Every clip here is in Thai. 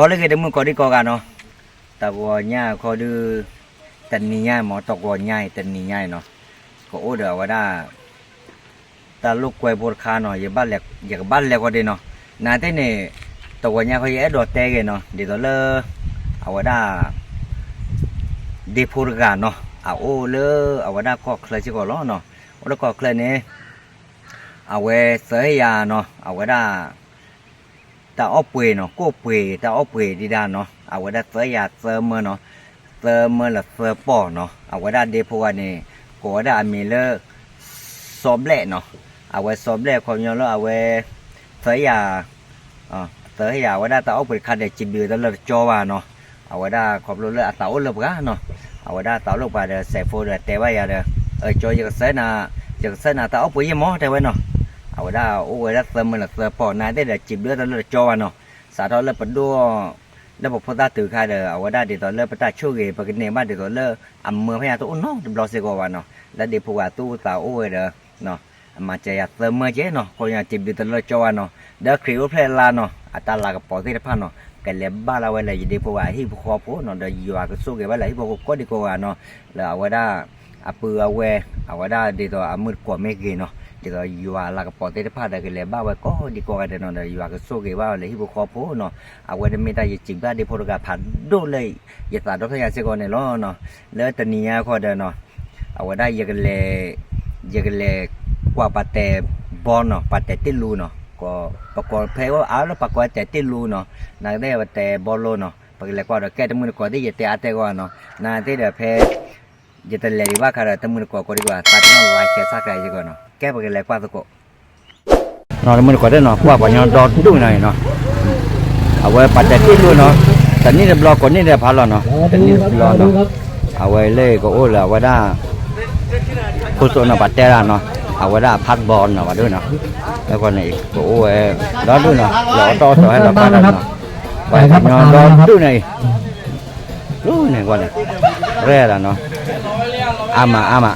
พอเลยก็เดี๋ยวมึงก็ได้ก่อกันเนาะแต่ว่าเนี่ยเขาดูตันนี้ง่ายหมอตกว่าง่ายตันนี้ง่ายเนาะก็โอ้เดี๋ยวว่าได้แต่ลูกกวยบดคาเนาะอย่าบ้านแหลกอย่าบ้านแหลกก็ได้เนาะนาเต้เนี่ยตัวเนี่ยเขาแย่ดอดเตะกันเนาะเดี๋ยวตัวเล่เอาว่าได้เดพูรกันเนาะเอาโอ้เล่เอาว่าได้ก็เคยชิก่อล้อเนาะแล้วก็เคยเนี่ยเอาไว้เสียยาเนาะเอาไว้ได้แต่เอาเปย์เนาะก็เปย์แต่เอาเปย์ดีด้านเนาะเอาไว้ได้เสียยาเสริมเนาะเสริมละเสริมปอเนาะเอาไว้ได้เดพูกันนี่ก็ได้มีเล่สอบแหล่เนาะเอาไว้สอบแหล่ความยาวแล้วเอาไว้เสียยาเสียยาไว้ได้แต่เอาเปย์คันเด็กจิบดื้อแต่ละจอว่าเนาะเอาไว้ได้ขอบรู้เลยแต่เอาเลิกกันเนาะเอาไว้ได้แต่ลูกไปเดี๋ยวใส่โฟเดี๋ยวเตะไว้อย่าเดี๋ยวจอยจะเสียน่ะจะเสียน่ะแต่เอาเปย์ยังหม้อแต่ไว้เนาะเอาได้โอ้ยได้เติมมันละเติมปอนายได้แต่จิบเลือดตอนเลือดจอเนาะสาธารณรัฐปนดัวได้บอกพ่อตาตื่นใครเด้อเอาได้เดี๋ยวตอนเลือดพ่อตาช่วยปกินเนี่ยบ้านเดี๋ยวตอนเลือดอำเมืองพญาตัวน้องรอเสกวันเนาะแล้วเดี๋ยวพวกตู้ตาโอ้ยเด้อเนาะมาจะอยากเติมเมื่อเช้เนาะคนอยากจิบเลือดตอนเลือดจอเนาะเดี๋ยวคริวเพลนลาเนาะอัตราลากับปอที่ได้พันเนาะกันเล็บบ้านเราไว้เลยเดี๋ยวพวกที่พวกคอพวกเนาะเดี๋ยวอยู่ก็สู้กันไว้เลยที่พวกก็ดีกว่าเนาะแล้วเอาได้อาปือเอาไว้เอาได้เดี๋ยวอามืดกว่าไม่กี่เนาะเดี๋ยวอยู่ว่าลากระป๋องเตะผ้าได้กันเลยบ้าไว้ก็ดีกว่าเดี๋ยวเนาะอยู่ว่าก็สู้กันว่าเลยที่พวกคอพวกเนาะเอาไว้ไม่ได้จริงได้เดี๋ยวพวกเราผ่านดูเลยอย่าตัดรถพยาเสกเนี่ยล้อเนาะแล้วตอนนี้ก็เดี๋ยวเนาะเอาไว้ได้ยังกันเลยกว่าปัตเตบอลเนาะปัตเตติลูเนาะก็ประกอบเพลว่าเอาแล้วประกอบแต่ติลูเนาะนั่นได้ปัตเตบอลโลเนาะปกติก็เราแก้ตมือก่อนที่จะเตะอาเตก่อนเนาะนั่นที่เดี๋ยวเพลจะเตะเลยว่าcaraตมือก่อนก็ดีกว่าตัดเนาะไล่แค่สักไกลดีกว่าเนาะแก้ปกติกว่าสักก็เนาะมือก่อนได้เนาะกว่าปัญญาดอดดูหน่อยเนาะเอาไว้ปัตเตติลูเนาะแต่นี่เดี๋ยวบล็อกก่อนนี่เดี๋ยวพาเราเนาะแต่นี่รอเนาะเอาไว้เลยก็โอ้แล้วว่าได้ผู้ส่วนเนาะปัตเตราเนาะเอาไว้ได้พัดบอลเนาะว่าด้วยเนาะแล้วก็นี่ก็โอ้ดอดดูเนาะเราต่อให้เราพาเนาะไปปัญญาดอดดูหน่อยดูหน่อยก่อนเร่ละเนาะอามา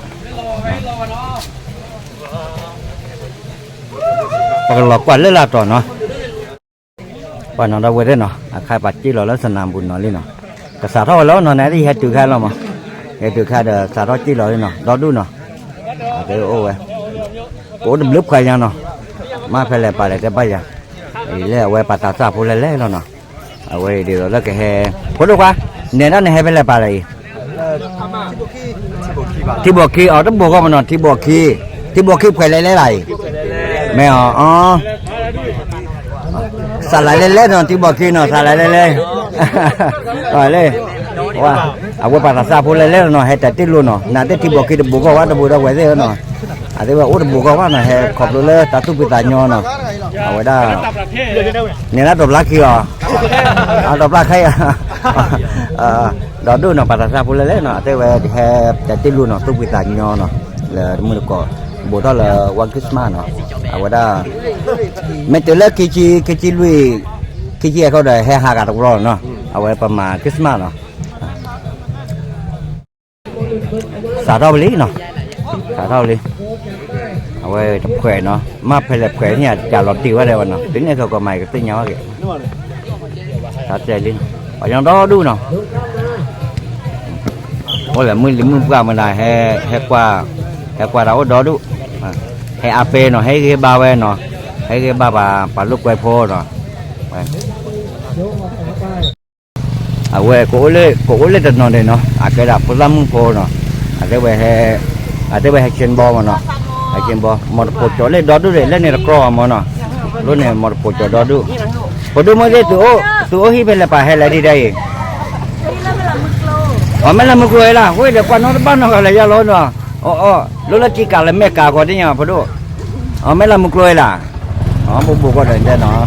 ปกติหลอกกว่าเรื่องละต่อเนาะว่าน้องเราเวทเนาะใครปัจจิเราแล้วสนามบุญเนาะเลยเนาะแต่สาธุแล้วเนาะไหนที่เฮ็ดตื่นแค่เรามั้งเฮ็ดตื่นแค่เด้อสาธุจิเราเลยเนาะรอดูเนาะเดี๋ยวโอ้ยโอ้ดมลึกใครยังเนาะมาเพลไปเลยจะไปยังไอ้เล่ไว้ปัตตาซาพูดเล่เนาะเนาะเอาไว้เดี๋ยวแล้วก็แห่พูดดูว่าเนี่ยนั่นแห่ไปเลยไปเลยที่บวกขี้ต้องบวกก็มันเนาะที่บวกขี้ไปเลยไรไม่อ๋อสลายเล่ๆเนาะที่บอกขี้เนาะสลายเล่ๆว่าเลยว่าเอาไว้ปัสสาวะพูดเล่ๆเนาะให้แต่ติดรู้เนาะนั่นที่บอกขี้บุกว่าบุกเอาไว้เด้อเนาะอาจจะว่าอุดบุกว่าเนาะให้ขอบเลยตาตุ้ปิตาญอเนาะเอาไว้ได้เนี่ยนะตบลักขี้อ๋อเอาตบลักใครดอดูเนาะปัสสาวะพูดเล่ๆเนาะแต่ว่าให้แต่ติดรู้เนาะตุ้ปิตาญอเนาะแล้วมือก็บุตรละวันคริสต์มาสเนาะเอาไว้ได้ไม่เจอแล้วกิจิลุยกิจิเขาได้ให้หากาตกรอเนาะเอาไว้ประมาณคริสต์มาสเนาะสาดเอาเลยเนาะสาดเอาเลยเอาไว้แขวนเนาะมาเพลแขวนเนี่ยจะหลอดตีว่าได้วันเนาะถึงเนี่ยเขาก็ใหม่ก็ตึ้งเงาแกสาดใจเลยเอาอย่างđóดูเนาะโอ้แหละมือกว่ามันได้ให้กว่าเราđóดูให้อาเปเนาะให้cái bao venเนาะให้cái bao bà lúc quay phôเนาะà quay cổ lên đượcเนาะcái đạp phô lắm phôเนาะcái về hay trên bo màเนาะhay trên bo một bộ chỗ lên đóดูlên này là cro màเนาะlúc này một bộ chỗ đóดูmới đây tụi hi bên là phải hay là đi đây mấy là mực rồi là quay được qua nó bắt nó là ra lối นาะlúc đó chỉ cả là mẹ cả còn đấy nhá phải đâu mấy là một lôi là bố có đền đây nó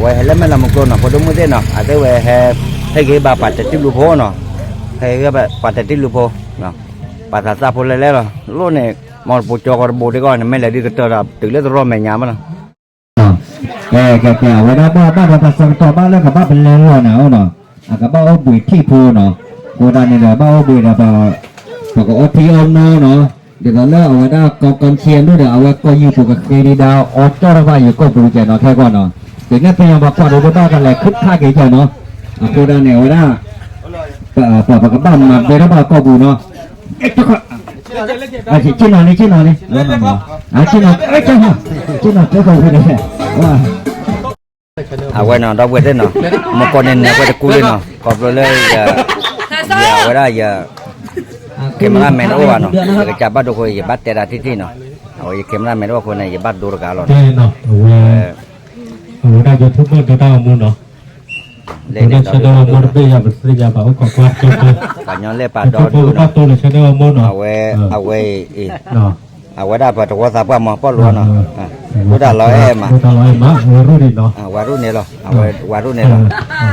vậy lấy mấy là một lôi nó phải đúng mới thế nó thế về hay cái bà bắt tiếp lụp hồ nó hay cái bà bắt tiếp lụp hồ nó bắt ra phô lấy rồi lúc này một bộ cho con bố đấy coi mấy là đi cái là từ lấy rồi mẹ nhà mà nó cái vậy đó ba sang to ba lên cả ba bên lên rồi nào nó cả ba ô bụi thi phô nó cô ta này là ba ô bụi là ba có ô thi ông nóเดี๋ยวเราเอาไว้ได้กองเชียร์ด้วยเดี๋ยวเอาไว้ก็ยืดตัวกับเคดีดาวออโต้ระบายอยู่ก็ดูใจเนาะแค่ก่อนเนาะเดี๋ยวนี้เป็นยังบอกว่าเราได้กันแหละคึกคักเฉยเนาะ โคดาเนี่ยว่าได้ปะกระบ้ามาเบรบ้าก็บูเนาะเอ๊ะจุกอ่ะชิ้นหน่อยนี่ชิ้นหน่อยนี่แล้วมาชิ้นหน่อยเอ๊ะชิ้นหน่อยเจ้าก็บูเนี่ยว่า เอาไว้เนาะเราไว้ได้เนาะมาก่อนเนี่ยไว้จะกู้เลยเนาะขอบเลยอย่าไว้ได้อย่าเกมละแม่นโอ้เนาะจะจับบัตรดูคนอย่าบัตรแต่ละที่เนาะเอาอย่าเกมละแม่นโอ้คนเนี่ยอย่าบัตรดูรกาหรอก เนาะโอ้ได้ยูทูบเบอร์ได้มูเนาะ เล่น ได้ เนาะ ชาแนลมูนเป็นยาเป็นสิ่งยาแบบก็ควาตัว ปัญญาเล่ปาด ตั อ ว ดู ก็ เนาะ ตัวเลยชาแนลมูเนาะ เอาไว้เนาะ เอาไว้ได้ปะตัวสับว่าหมอป้อล้วนเนาะรู้ได้ร้อยมา รู้ได้ร้อยมารู้ดีเนาะ วารุเนี่ยหรอเอาไว้วารุเนี่ยหรอ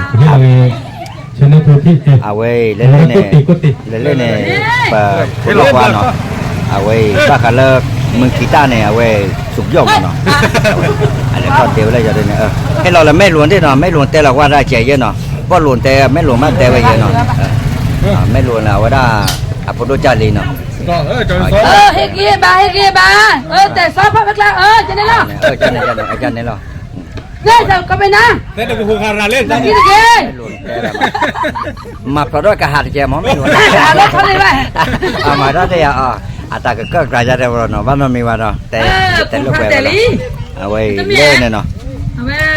ที่เราชาแนลตัวที่ เอาไว้เล่นเนี่ยเล่นเนี่ยปะคุณบอกว่าเนาะเอาไว้บ้ากันเลิกมึงกีตาร์เนี่ยเอาไว้สุกยอดเนาะอันนี้ก็เดี๋ยวเลยจะได้เนี่ยให้เราละไม่หลวงที่เนาะไม่หลวงแต่เราว่าได้เจียเยอะเนาะก็หลวงแต่ไม่หลวงมากแต่ไว้เยอะเนาะไม่หลวงเราว่าได้อภุโดจารีเนาะ เฮกี้บาแต่ซอฟพักละจะได้ละ จันเนี่ยหรอ เนี่ยจะก็ไปนะ เล่นกับผู้คาราเล่น นี่ดิเก ไม่หลวงแต่มาพอด้วยกระหัตเจียมไม่หลวง รถเขาเลยไป มาได้เลยอ่ะแต่ก็กระจายได้บ่เนาะบ้านมันมีว่าเนาะแต่ลูกแบบเอาไว้เล่นเนาะ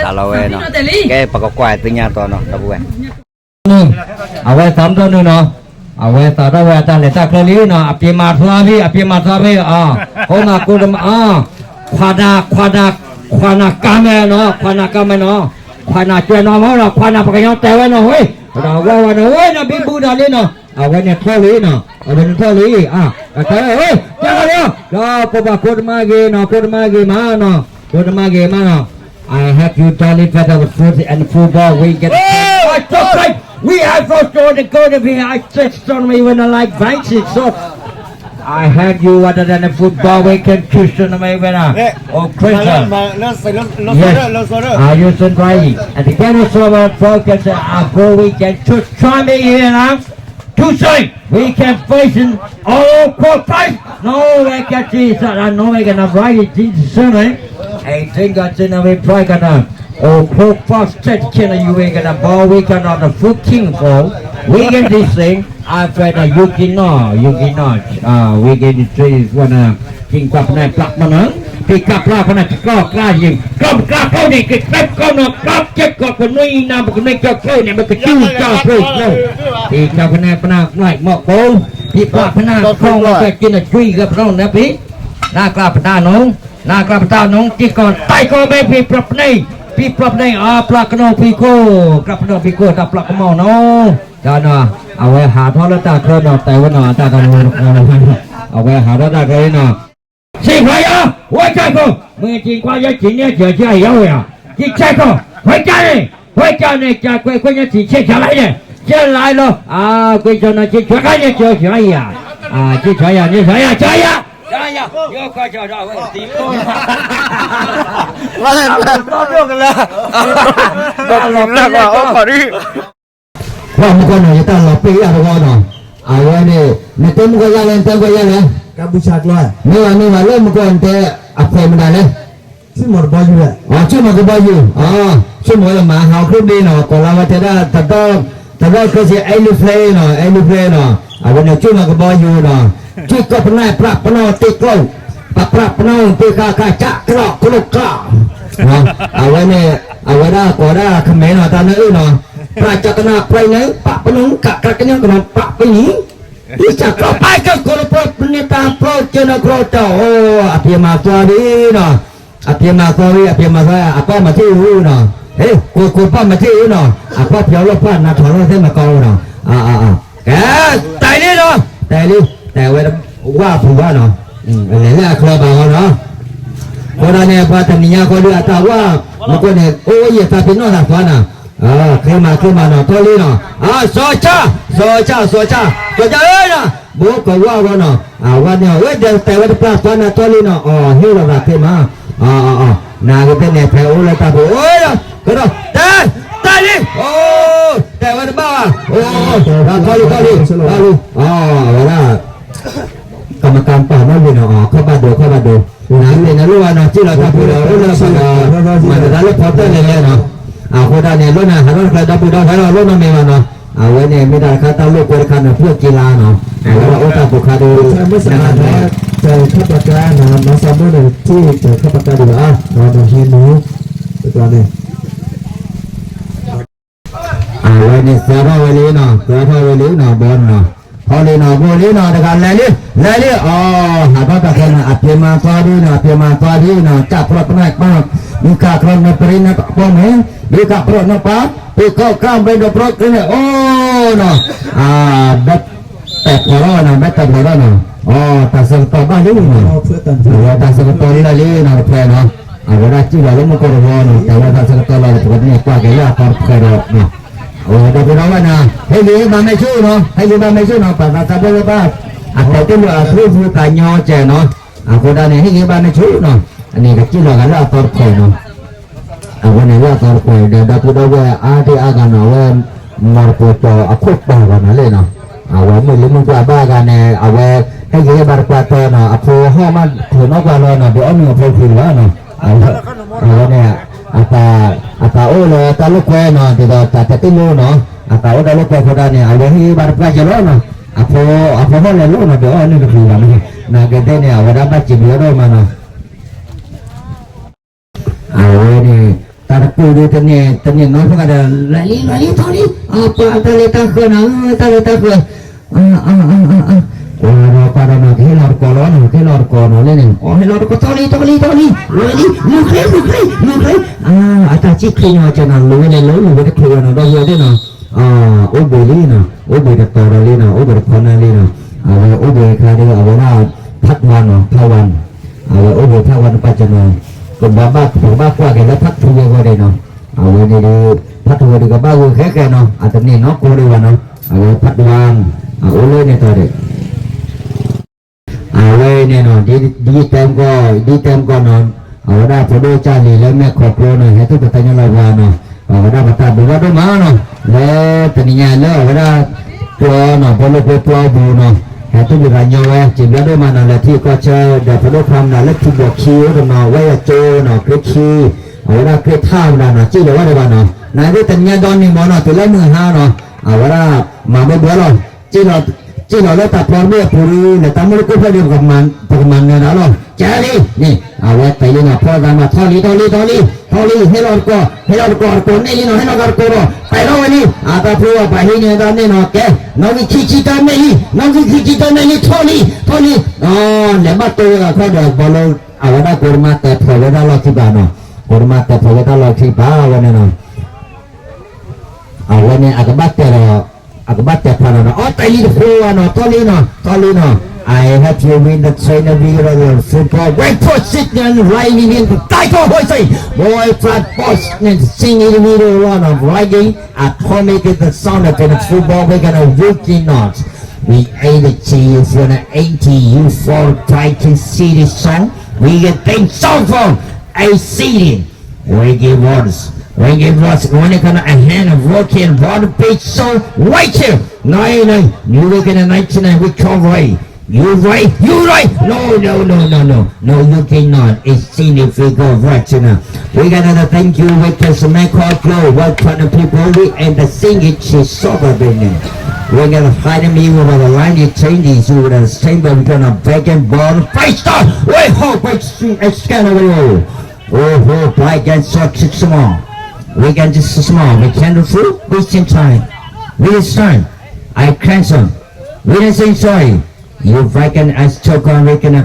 ตาเราไว้เนาะแกประกอบควายตึงยาตัวเนาะตะบุ้ย นึงเอาไว้3ตัวนึงเนาะเอาไว้ตาได้ไว้ตาเลยตาเคลีเนาะอภิมาทวาพี่โหมากูดมควานากาเมเนาะควานาเจนอมเนาะควานาปะกยอแต่ไว้เนาะเฮ้ยเราว่าเนาะเว้ยนะบิบูดาลีเนาะเอาไว้เนี่ยทอลีเนาะเอาไว้เนี่ยทอลีแต่เฮ้ยจังเลยเนาะปะโคดมาเกเนาะมาเนาะI have you done it better with food and football. We get. I just like we have first order go to be. I just on me when I like basic so. I have you other than the football. We can Christian me when I. Oh Christian. Yes. Are you still right? And the game is over. Focus. Go. We can just try me here now. To say we can face in all four fight. No, we can see that. I know we can write it in the sermon. I think that's in a way gonna oh fast set you ain't gonna ball we cannot the foot king for we get this thing I fed a you cannot we get the trees wanna king cup night black man pick up la panaก็กล้ายิงกล้าเข้านี่เก็บก็นกลับเจ็บก็คนนี้นะมันไม่จะเข้าเนี่ยมันก็จิ้วจ้าเพื่อพี่เจ้าพนักไล่หมอกโป้พี่ปลาพนักคล้องมากินจุ้ยกับน้องนะพี่หน้ากล้าพนักน้องกระเป๋าน้องที่ก่อนไต่ก็ไม่พี่ปรับในปลากระโนพี่โก้กระเป๋าพี่โก้ตาปลากระหม่อน้องจ้าเนาะเอาไว้หาทอดแล้วตาเคลื่อนเนาะแต่ว่าเนาะตากันเอาไว้หาทอดตาเคลื่อนเนาะสิใครอ่ะหัวใจก็เมื่อจริงว่าจะจริงเนี่ยเจอใจเยอะอ่ะจิตใจก็หัวใจเนี่ยจะคุยเนี่ยจิตใจอะไรเนี่ยเจ้าไรเหรอคุยจนจิตใจเนี่ยเจอใจอ่ะจิตใจอ่ะเนี่ยใจอ่ะya, yo kacau dah, tipu. Mana kau kan lah. Kau nak apa ni? Kau muka ni kita lopi ada kau no. Awak ni, nanti muka jalan. Kamu cakap lah. Ni malam muka ente apa yang mana ni? Cuma baju lah. Cuma ke baju. Cuma lah mahal klub ni no. Kalau macam tak kasi aeroplane no. Awak ni cuma ke baju no. Jika pernah tikau, pernah kakak cak kelok. Awak dah kemen atau nak no. Peraca kena pernah pak penung kakaknya kena pak ini. Bisa kau pakai kalau pernyataan pro cina krota. Oh, apa masa ni no? Apa masa apa mati no? Kau mati no? Apa piala pan nak thorong saya nak kau no? Tadi no, tadi. แต่ว่าผมว่าเนาะอะไรเนี่ยครอบเอาเนาะคนนั้นเนี่ยพอทำเนี่ยก็เลือกแต่ว่ามันก็เนี่ยโอ้ยถ้าเป็นน้องทางฟ้าน่ะขึ้นมาเนาะตัวนี้เนาะโซจ้าเอ้ยนะบอกก็ว่าเนาะว่าเนี่ยเอ้ยเดี๋ยวแต่ว่าปลาฟ้าน่ะตัวนี้เนาะเฮ้ยเราขึ้นมานาก็เป็นเนี่ยแถวเลยตาโอ้ยก็เนาะตายดิโอ้แต่ว่าบ้าโอ้ตัวนี้ว่าน่ะกรรมการป่าไม่ยืนเข้ามาดูน้ำเนี่ยนะรู้ว่าเนาะที่เราทำพูดเราเรื่องมันจะได้พอเตอร์เลยเนาะ คนด้านเนี่ยรุ่นน่ะหารุ่นใครดับไปดับใครเรารุ่นนั้นไม่มาเนาะไว้เนี่ยไม่ได้ค่าตั้งลูกคนกันเพื่อกีฬาเนาะแล้วว่าโอ้ตาบุคคลดู ใช่ไม่สามารถนะเจอข้าปากกานะน้องซัมเมอร์เนี่ยที่เจอข้าปากกาดีกว่าน้องเฮียนหนูตัวนี้ ไว้เนี่ยเสือพ่อไว้ลีเนาะเสือพ่อไว้ลีเนาะบอลเนาะพอลีเนาะบอลลีเนาะแต่การแลลี่อ๋อหาพ่อตาคนอัพยมาตัวดีเนาะอัพยมาตัวดีเนาะจับพลาดง่ายมากมีการครองในปริญญาป้องไหมมีการพลาดนะป้าปีเข้าข้ามไปดูพลาดเนี่ยโอ้เนาะแบบแต่พอแล้วนะแบบแต่พอแล้วเนาะอ๋อตาสังต่อบ้านลีเนาะ เพื่อตัน ตาสังต่อลีเนาะแพ้เนาะเวลาที่เราล้มก็ระวังเนาะแต่ว่าตาสังต่อเราปกติเนี่ยกว่าแกยากพอแพ้เนาะโอ้เดี๋ยวพี่น้องว่านะให้ยืมมาไม่ช่วยเนาะให้ยืมมาไม่ช่วยเนาะปัตตาเบลบ้าเราต้องรู้ฟูตายอเจเนาะคนด้านนี้ให้ยืมมาไม่ช่วยเนาะอันนี้ก็ที่เรากันแล้วตอนคอยเนาะวันนี้ว่าตอนคอยเดี๋ยวเราพูดว่าที่อาการเนาะว่ามาปวดตัวคุกบ้ากันนั่นเลยเนาะว่าไม่รู้มันกว่าบ้ากันเนี่ยว่าให้ยืมมาปวดตัวเนาะพอห้องมันถือนอกว่าเราเนาะเดี๋ยวเอาเงินไปคืนแล้วเนาะวันนี้apa olah taluk kue no tidak tak timu no apa olah taluk kue pada ni ada hi bar pelajar no apa hal lalu no doa ni berkeluar ni nak kita ni awak dapat cibir do mana awak ni tarpu dia tanya no pun ada lali tadi apa tali tak ke Wah, pada nak hilal kolon le ni. Oh, hilal ko tali. Lali, nukli. Ata cikli ni macam nak lu kita keluar nak dah dia na. Ubeli na, ubeli dah torali na, ubeli konali na. Ubeli kali awak patwan no, tawan. Ubeli tawan macam na. Kebabak kuah kita pat tuju kau deh no. Awak ni pat tuju di kebagu keke no. Atau ni no kau di mana? Awak patwan. Ulai ni tadi. Awak ni no di tem ko no awak dah perlu cari lemah koplo no itu bertanya lawan no awak dah bertanya buat tu mana no le teninya le awak dah tua no perlu tua bu no itu bertanya awak cipta tu mana le ti ko cer dah perlu paham dah le ti buat kiu tu no awak jo no keki awak dah ketam dah no cipta awak dah no nah itu teninya don ni mana tu le mengha no awak dah mampu buat lo ciptaเราตัดพร้อมเนี่ยผู้รู้เนี่ยตามมือกู้ภัยเดียวกับมันปกมันเนี่ยนะเราเจ้าลีนี่เอาไว้ไปเลยนะพ่อตามมาทอลีให้เราก่อนคนนี่เนาะให้เราก่อนคนไปเราวันนี้ตาพูดไปที่เนี่ยตอนนี้เนาะแกน้องขี้จิตตอนนี้ทอลีเนี่ยมาตัวก็เขาเดี๋ยวบอลเอาไว้ได้กรมาแต่พอไว้ได้เราที่บ้านเนาะกรมาแต่พอไว้ได้เราที่บ้านวันนี้เนาะเอาไว้เนี่ยอาจจะบัดแต่เราAku baca pada no. Oh, tali no, tali no. I have you win the trainer video football. Wait for signal riding in the title voice. Boy, flat boss and singing in the middle one of riding. I comic the sound of the football. We're gonna work in not. We ate the cheese for the 80. You for try to see this song. We get things song from a CD. We give orders. When it was only kind of a hand of working brought a page so right here. No, you looking at 99 with Conroy. You right. No, you cannot. It's seen if we go right now. We gotta thank you with the cement flow. What kind of people we and the singing she's sober bringing. We're gonna find me over the line. You change these over the same, but we're gonna back and ball. Fight start. Wait, hold, wait, it's kind of a oh, black and short, six small. We can just small. We can do food. Wasting time. Waste time. I cancel. We didn't say sorry. You reckon as choke on we can a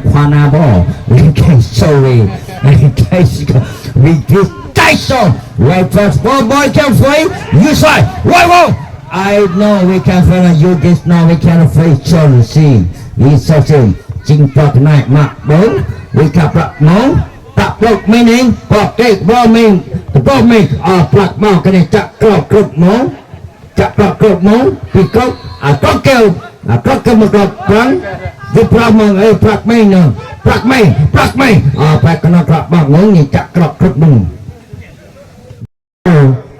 ball. We can sorry. We just dice so. Right first. One boy can play. You side. Whoa. I know we can play. You just know we can play. Children see. We such a Jing Park night. Mark bone. We can block more. Block meaning. Block take ball mean. The ball make block more. Can it jack clock more? Jack clock more. Pick up. I got killed. I got killed. Run. The problem is block me no. Block me. Block cannot block more. Muốn gì jack clock more.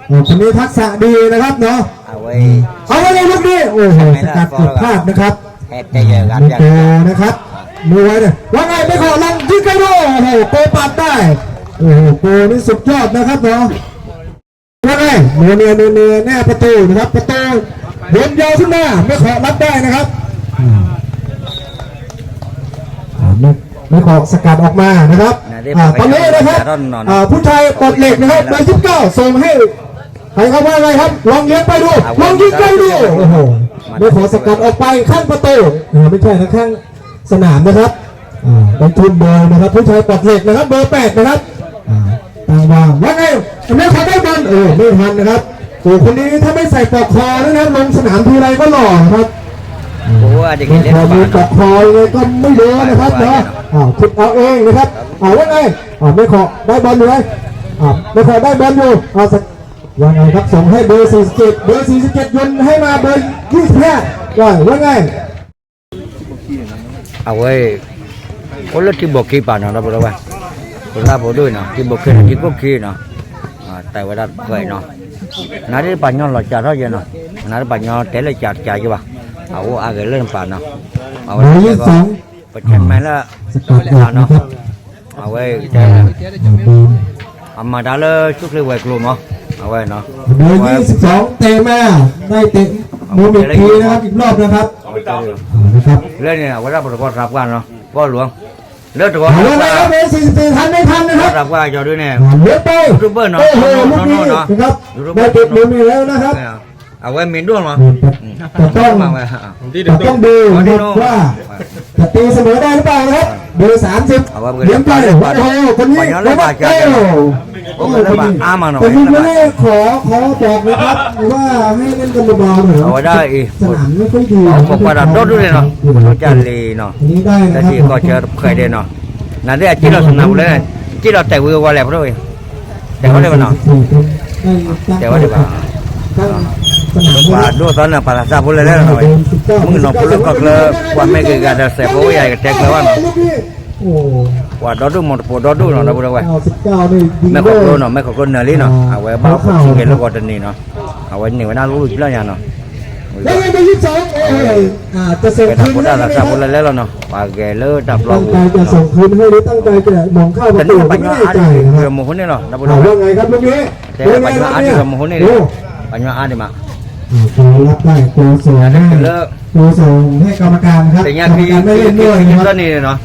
คนนี้ทักษะดีนะครับเนาะ เอาไว้ เอาไว้เลยลูกนี้โอ้โหสกัดกดพลาดนะครับ แฮกได้เยอะกัน โกนะครับมวยเนี่ยว่าไงไม่ขอลังยิงไกโดโอ้โหโกปัดได้โอ้โหโกนี่สุดยอดนะครับเนาะวัน ไงเนื้อหน้าประตูนะครับประตูเดินยาวขึ้นมาไม่ขอรับได้นะครับไม่ขอสกัดออกมานะครับตอนนี้นะครับผู้ชายกดเหล็กนะครับเบอร์19ส่งให้ใครเขาว่าไงครับลองยิงไปดูลองยิงไปดูโอ้โหไม่ขอสกัดออกไปข้างประตูไม่ใช่นะข้างสนามนะครับเป็นทุนเบอร์นะครับผู้ชายกดเหล็กนะครับเบอร์8นะครับต่างว่าไงไม่ขอได้บอลไม่ทันนะครับโอ้คนนี้ถ้าไม่ใส่ปลอกคอนะครับลงสนามทีไรก็หล่อครับโอ้อาจจะกินเล่น พอมีปลอกคอเลยก็ไม่รู้นะครับเนาะคิดเอาเองนะครับว่าไงไม่ขอได้บอลอยู่ไหมไม่ขอได้บอลอยู่ว่าไงครับส่งให้เบอร์47เบอร์47ยนให้มาเบอร์25ว่าไงเอาไว้คนละที่บอกขี้ป่าเนาะเราบอกว่าคนละบอกด้วยเนาะที่บอกขี้ที่ก็ขี้เนาะแต่ว่าได้เคยเนาะนาที่ป่าย้อนหล่อจ่าเท่าเยอะเนาะนาที่ป่าย้อนแต่ละจ่าจ่าใช่ป่ะเอาอะไรเล่นป่าเนาะเอาไว้ก็ประชันแม่ละเนาะเอาไว้แต่เอามาได้เลยชุดเรือไว้กลุ่มเนาะเอาไว้เนาะเบอร์22เตะมาได้เตะโมเมนต์ทีนะครับอีกรอบนะครับเรื่องนี้ว่าเราประกอบรับกันเนาะก็หลวงเลือดตัวเบอร์44ทันไม่ทันนะครับรับว่าจะด้วยเนี่ยเลือดไปยูทูบเบอร์เนาะเนาะนะครับได้เตะโมเมนต์แล้วนะครับเอาไว้มินด้วยมั้งแต่ต้องดูนะครับว่าจะตีเสมอได้หรือเปล่านะครับเบอร์30เลี้ยงไปโอ้โหคนนี้โอ้โหอามาหน่อยแต่คุณไม่ได้ขอบอกนะครับว่าให้เล่นกันเบาๆหน่อยเอาได้อีสนามไม่ค่อยดีผมว่าเราดูเลยเนาะเราจะลีเนาะแต่ที่ก็เจอเคยได้เนาะนั่นได้จีเราสนามเลยจีเราแต่วิวว่าแล้วด้วยแต่ว่าได้ป่ะเนาะแต่ว่าได้ป่ะว่าดูตอนนั้นภาษาพูดเลยแล้วหน่อยมึงน้องพูดก็เลยว่าไม่เกิดการเสียโอ้ยใหญ่กับแจ็คเลยว่าว่าดอดูหมดปวดดอดูเนาะนะพูดว่าไม่ขอบคุณเนาะไม่ขอบคุณเนลี่เนาะเอาไว้บ้าผมชิงเกลือก็ตันนี่เนาะเอาไว้นี่ไว้น่ารู้อยู่แล้วเนี่ยเนาะแล้วยังไป22จะส่งคืนได้ภาษาพูดเลยแล้วเนาะว่าแกเลิกดับลงตั้งใจจะส่งคืนให้หรือตั้งใจจะมองเข้าประตูไม่ได้ใจนะครับโมโหนี่เนาะนะพูดว่าไงครับลูกนี้แต่ปัญญาอาดีกับโมโหนี่ปัญญาอาดีมารับได้ตัวส่งให้ตัวส่งให้กรรมการครับแต่ยังคือไม่เล่นด้วยนะครับนี่เนาะ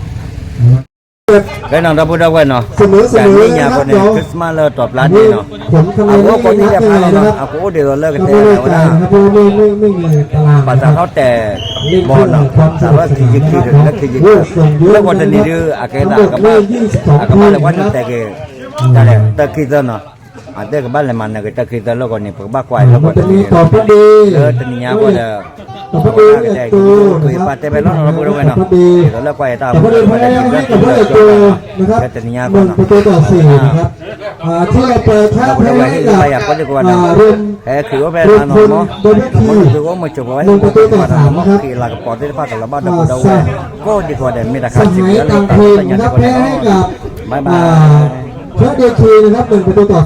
cái nào đó bữa đâu quên rồi cái này nhà con này Christmas là tập lá đi rồi à có những đẹp hay rồi à có điều là cái tệ nào đó bà ta nói tệ bò nó ta nói thì dịch thì được cái dịch lúc còn đi đưa à cái nào các bạn là quan trọng tệ cái ta này ta khi ta nó à đây các bạn là màn này cái ta khi ta lúc còn này bác quay lúc còn đi tình nhà con là cái tụi bà tê bên nó bữa đâu quên rồi là quay ta cái tình nhà con nó ประตูต่อ4นะครับที่เราเปิดแค่ให้คือว่าเป็นอะไรเนาะมันคือว่ามันจบไว้1ประตูต่อ3นะครับคือหลักปอดที่พาตลอดบ้านเราก็ดีกว่าเดิมมีราคาสิบแล้วแต่ยังดีกว่าเดิมบ๊ายบายเพื่อเดคีนะครับ1ประตูต่อ